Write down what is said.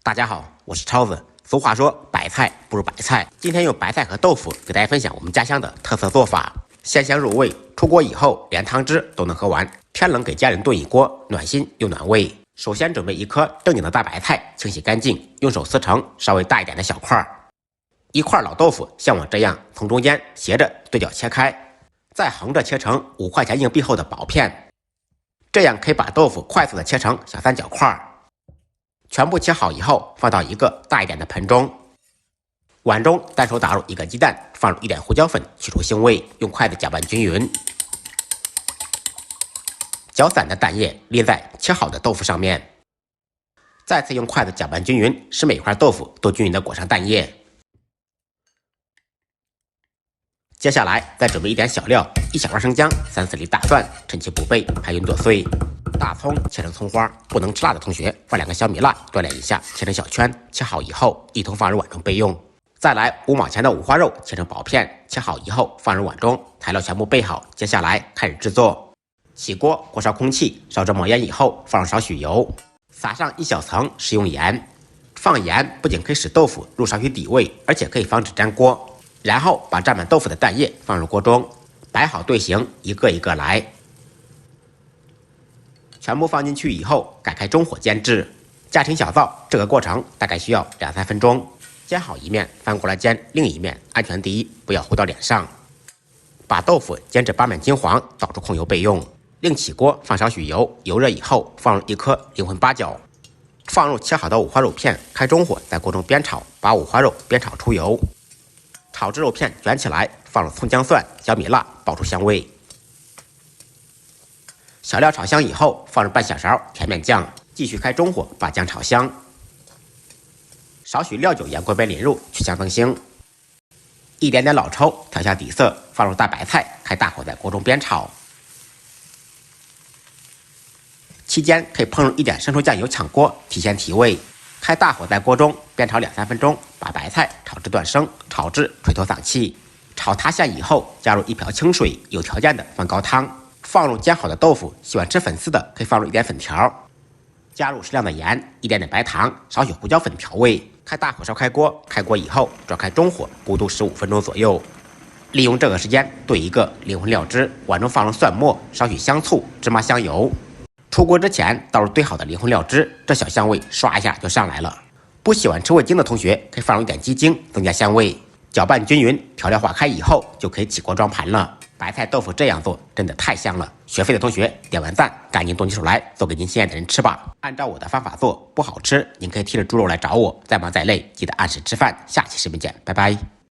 大家好，我是超子。俗话说白菜不如白菜，今天用白菜和豆腐给大家分享我们家乡的特色做法，鲜香入味。出锅以后连汤汁都能喝完，天冷给家人炖一锅，暖心又暖胃。首先准备一颗正经的大白菜，清洗干净，用手撕成稍微大一点的小块。一块老豆腐像我这样从中间斜着对角切开，再横着切成5块钱硬币厚的薄片，这样可以把豆腐快速的切成小三角块。全部切好以后，放到一个大一点的盆中，碗中单手打入1个鸡蛋，放入1点胡椒粉去除腥味，用筷子搅拌均匀。搅散的蛋液淋在切好的豆腐上面，再次用筷子搅拌均匀，使每块豆腐都均匀的裹上蛋液。接下来再准备一点小料，1小块生姜，3-4粒大蒜，趁其不备拍匀剁碎。大葱切成葱花，不能吃辣的同学放2个小米辣锻炼一下，切成小圈，切好以后一同放入碗中备用。再来5毛钱的五花肉切成薄片，切好以后放入碗中，材料全部备好，接下来开始制作。起锅，锅烧空气，烧至冒烟以后放入少许油，撒上1小层食用盐。放盐不仅可以使豆腐入少许底味，而且可以防止粘锅。然后把蘸满豆腐的蛋液放入锅中，摆好队形，一个一个来。全部放进去以后，改开中火煎制，家庭小灶，这个过程大概需要2-3分钟。煎好一面，翻过来煎另一面，安全第一，不要糊到脸上。把豆腐煎至8面金黄，倒出控油备用。另起锅放少许油，油热以后放入1颗灵魂八角，放入切好的五花肉片，开中火在锅中煸炒，把五花肉煸炒出油。炒至肉片卷起来，放入葱姜蒜、小米辣，爆出香味。小料炒香以后，放入半小勺甜面酱，继续开中火把酱炒香。少许料酒、盐锅杯淋入，去香增腥。一点点老抽调下底色，放入大白菜，开大火在锅中煸炒。期间可以烹入一点生抽酱油炝锅，提鲜提味。开大火在锅中煸炒2-3分钟，把白菜炒至断生，炒至垂头丧气。炒塌下以后，加入1瓢清水，有条件的放高汤，放入煎好的豆腐，喜欢吃粉丝的可以放入1点粉条，加入适量的盐，一点点白糖，少许胡椒粉调味。开大火烧开锅，开锅以后转开中火，咕嘟15分钟左右。利用这个时间兑一个灵魂料汁，碗中放入蒜末，少许香醋、芝麻香油。出锅之前倒入兑好的灵魂料汁，这小香味唰一下就上来了。不喜欢吃味精的同学可以放入1点鸡精，增加香味。搅拌均匀，调料化开以后就可以起锅装盘了。白菜豆腐这样做真的太香了，学会的同学点完赞，赶紧动起手来做给您心爱的人吃吧。按照我的方法做，不好吃您可以剔着猪肉来找我。再忙再累，记得按时吃饭。下期视频见，拜拜。